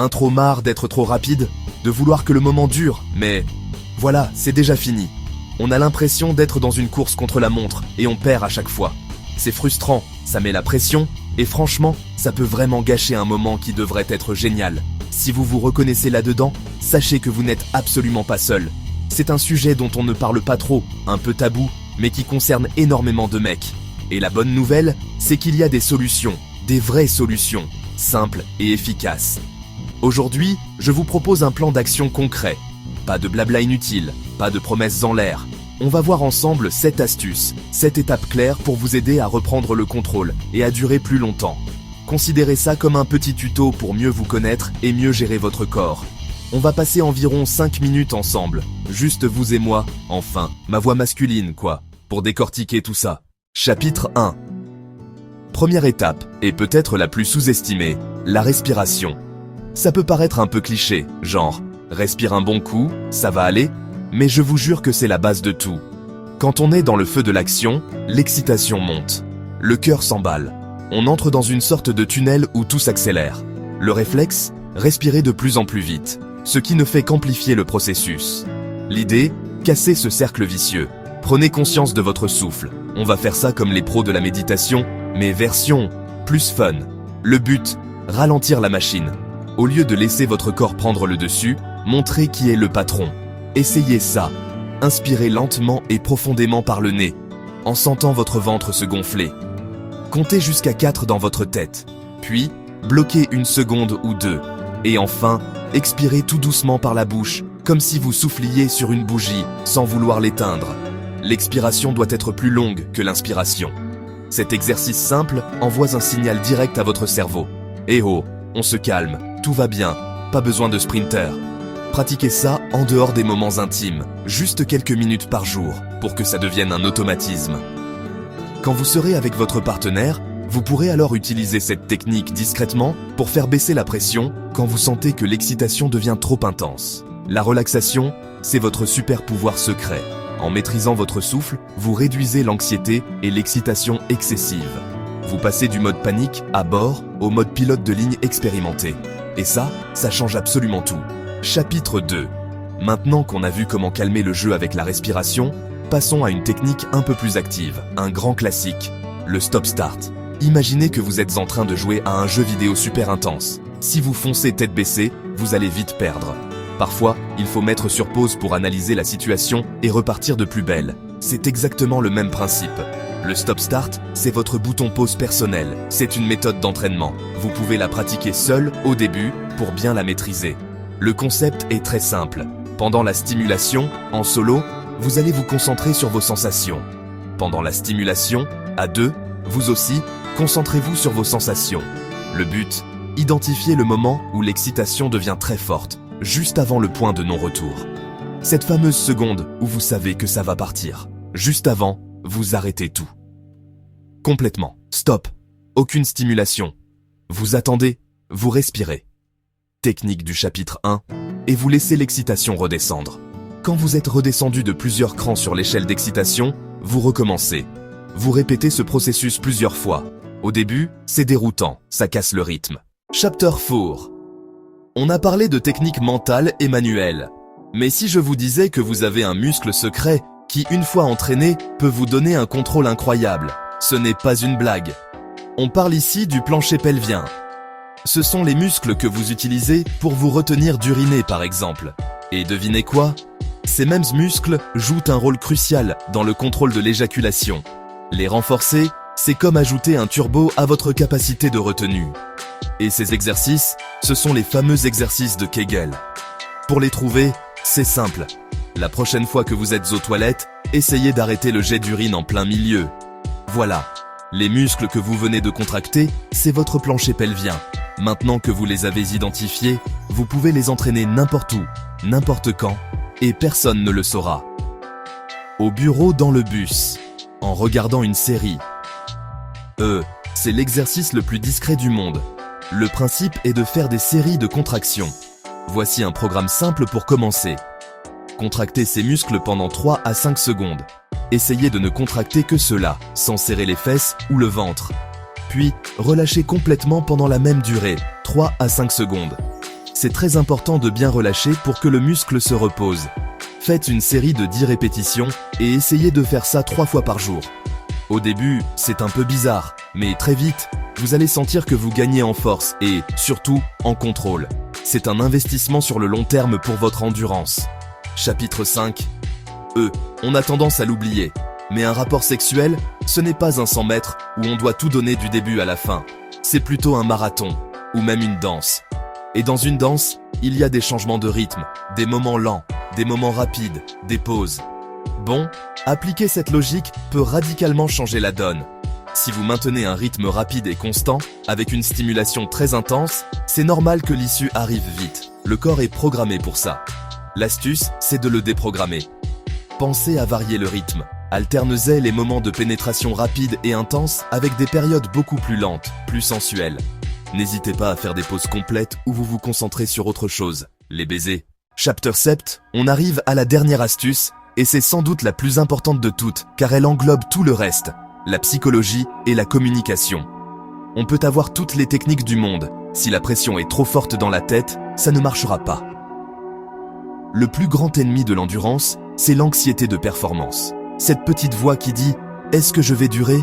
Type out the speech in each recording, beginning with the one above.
Un trop marre d'être trop rapide, de vouloir que le moment dure, mais voilà, c'est déjà fini. On a l'impression d'être dans une course contre la montre et on perd à chaque fois. C'est frustrant, ça met la pression et franchement, ça peut vraiment gâcher un moment qui devrait être génial. Si vous vous reconnaissez là-dedans, sachez que vous n'êtes absolument pas seul. C'est un sujet dont on ne parle pas trop, un peu tabou, mais qui concerne énormément de mecs. Et la bonne nouvelle, c'est qu'il y a des solutions, des vraies solutions, simples et efficaces. Aujourd'hui, je vous propose un plan d'action concret. Pas de blabla inutile, pas de promesses en l'air. On va voir ensemble 7 astuces, 7 étapes claires pour vous aider à reprendre le contrôle et à durer plus longtemps. Considérez ça comme un petit tuto pour mieux vous connaître et mieux gérer votre corps. On va passer environ 5 minutes ensemble, juste vous et moi, enfin, ma voix masculine quoi, pour décortiquer tout ça. Chapitre 1. Première étape, et peut-être la plus sous-estimée, la respiration. Ça peut paraître un peu cliché, genre respire un bon coup, ça va aller, mais je vous jure que c'est la base de tout. Quand on est dans le feu de l'action, l'excitation monte. Le cœur s'emballe. On entre dans une sorte de tunnel où tout s'accélère. Le réflexe, respirer de plus en plus vite, ce qui ne fait qu'amplifier le processus. L'idée, casser ce cercle vicieux. Prenez conscience de votre souffle. On va faire ça comme les pros de la méditation, mais version plus fun. Le but, ralentir la machine. Au lieu de laisser votre corps prendre le dessus, montrez qui est le patron. Essayez ça. Inspirez lentement et profondément par le nez, en sentant votre ventre se gonfler. Comptez jusqu'à 4 dans votre tête, puis bloquez 1 seconde ou 2. Et enfin, expirez tout doucement par la bouche, comme si vous souffliez sur une bougie, sans vouloir l'éteindre. L'expiration doit être plus longue que l'inspiration. Cet exercice simple envoie un signal direct à votre cerveau. Eh oh, on se calme, tout va bien, pas besoin de sprinter. Pratiquez ça en dehors des moments intimes, juste quelques minutes par jour, pour que ça devienne un automatisme. Quand vous serez avec votre partenaire, vous pourrez alors utiliser cette technique discrètement pour faire baisser la pression quand vous sentez que l'excitation devient trop intense. La relaxation, c'est votre super pouvoir secret. En maîtrisant votre souffle, vous réduisez l'anxiété et l'excitation excessive. Vous passez du mode panique à bord au mode pilote de ligne expérimenté. Et ça change absolument tout. Chapitre 2. Maintenant qu'on a vu comment calmer le jeu avec la respiration, passons à une technique un peu plus active, un grand classique, le stop-start. Imaginez que vous êtes en train de jouer à un jeu vidéo super intense. Si vous foncez tête baissée, vous allez vite perdre. Parfois, il faut mettre sur pause pour analyser la situation et repartir de plus belle. C'est exactement le même principe. Le stop-start, c'est votre bouton pause personnel. C'est une méthode d'entraînement. Vous pouvez la pratiquer seul au début pour bien la maîtriser. Le concept est très simple. Pendant la stimulation, en solo, vous allez vous concentrer sur vos sensations. Pendant la stimulation, à deux, vous aussi, concentrez-vous sur vos sensations. Le but, identifier le moment où l'excitation devient très forte, juste avant le point de non-retour. Cette fameuse seconde où vous savez que ça va partir. Juste avant, vous arrêtez tout. Complètement. Stop. Aucune stimulation. Vous attendez, vous respirez. Technique du chapitre 1, et vous laissez l'excitation redescendre. Quand vous êtes redescendu de plusieurs crans sur l'échelle d'excitation, vous recommencez. Vous répétez ce processus plusieurs fois. Au début, c'est déroutant, ça casse le rythme. Chapter 4. On a parlé de techniques mentales et manuelles. Mais si je vous disais que vous avez un muscle secret qui, une fois entraîné, peut vous donner un contrôle incroyable, ce n'est pas une blague. On parle ici du plancher pelvien. Ce sont les muscles que vous utilisez pour vous retenir d'uriner par exemple. Et devinez quoi ? Ces mêmes muscles jouent un rôle crucial dans le contrôle de l'éjaculation. Les renforcer, c'est comme ajouter un turbo à votre capacité de retenue. Et ces exercices, ce sont les fameux exercices de Kegel. Pour les trouver, c'est simple. La prochaine fois que vous êtes aux toilettes, essayez d'arrêter le jet d'urine en plein milieu. Voilà. Les muscles que vous venez de contracter, c'est votre plancher pelvien. Maintenant que vous les avez identifiés, vous pouvez les entraîner n'importe où, n'importe quand, et personne ne le saura. Au bureau, dans le bus, en regardant une série. C'est l'exercice le plus discret du monde. Le principe est de faire des séries de contractions. Voici un programme simple pour commencer. Contractez ces muscles pendant 3 à 5 secondes. Essayez de ne contracter que cela, sans serrer les fesses ou le ventre. Puis, relâchez complètement pendant la même durée, 3 à 5 secondes. C'est très important de bien relâcher pour que le muscle se repose. Faites une série de 10 répétitions et essayez de faire ça 3 fois par jour. Au début, c'est un peu bizarre, mais très vite, vous allez sentir que vous gagnez en force et, surtout, en contrôle. C'est un investissement sur le long terme pour votre endurance. Chapitre 5. On a tendance à l'oublier. Mais un rapport sexuel, ce n'est pas un 100 mètres où on doit tout donner du début à la fin. C'est plutôt un marathon, ou même une danse. Et dans une danse, il y a des changements de rythme, des moments lents, des moments rapides, des pauses. Bon, appliquer cette logique peut radicalement changer la donne. Si vous maintenez un rythme rapide et constant, avec une stimulation très intense, c'est normal que l'issue arrive vite. Le corps est programmé pour ça. L'astuce, c'est de le déprogrammer. Pensez à varier le rythme. Alternez les moments de pénétration rapide et intense avec des périodes beaucoup plus lentes, plus sensuelles. N'hésitez pas à faire des pauses complètes où vous vous concentrez sur autre chose, les baisers. Chapter 7, on arrive à la dernière astuce, et c'est sans doute la plus importante de toutes, car elle englobe tout le reste, la psychologie et la communication. On peut avoir toutes les techniques du monde, si la pression est trop forte dans la tête, ça ne marchera pas. Le plus grand ennemi de l'endurance, c'est l'anxiété de performance. Cette petite voix qui dit « Est-ce que je vais durer ?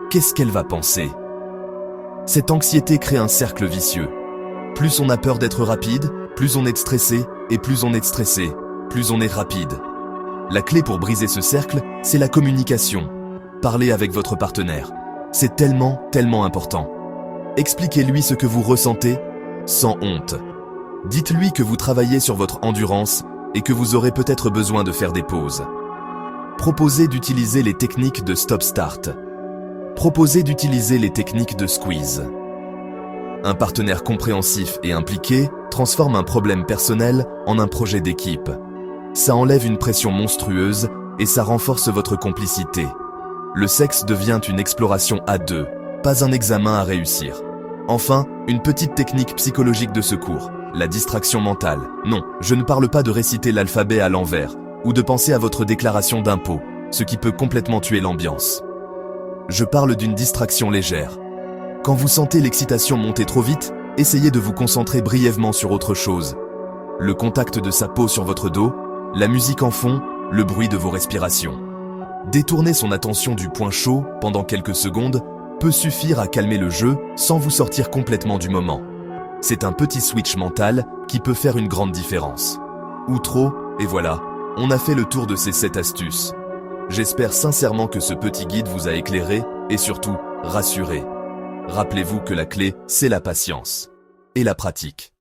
Qu'est-ce qu'elle va penser ?» Cette anxiété crée un cercle vicieux. Plus on a peur d'être rapide, plus on est stressé, et plus on est stressé, plus on est rapide. La clé pour briser ce cercle, c'est la communication. Parlez avec votre partenaire. C'est tellement, tellement important. Expliquez-lui ce que vous ressentez, sans honte. Dites-lui que vous travaillez sur votre endurance et que vous aurez peut-être besoin de faire des pauses. Proposez d'utiliser les techniques de stop-start. Proposez d'utiliser les techniques de squeeze. Un partenaire compréhensif et impliqué transforme un problème personnel en un projet d'équipe. Ça enlève une pression monstrueuse et ça renforce votre complicité. Le sexe devient une exploration à deux, pas un examen à réussir. Enfin, une petite technique psychologique de secours, la distraction mentale. Non, je ne parle pas de réciter l'alphabet à l'envers, ou de penser à votre déclaration d'impôt, ce qui peut complètement tuer l'ambiance. Je parle d'une distraction légère. Quand vous sentez l'excitation monter trop vite, essayez de vous concentrer brièvement sur autre chose. Le contact de sa peau sur votre dos, la musique en fond, le bruit de vos respirations. Détourner son attention du point chaud pendant quelques secondes peut suffire à calmer le jeu sans vous sortir complètement du moment. C'est un petit switch mental qui peut faire une grande différence. Ou trop, et voilà, on a fait le tour de ces 7 astuces. J'espère sincèrement que ce petit guide vous a éclairé et surtout rassuré. Rappelez-vous que la clé, c'est la patience et la pratique.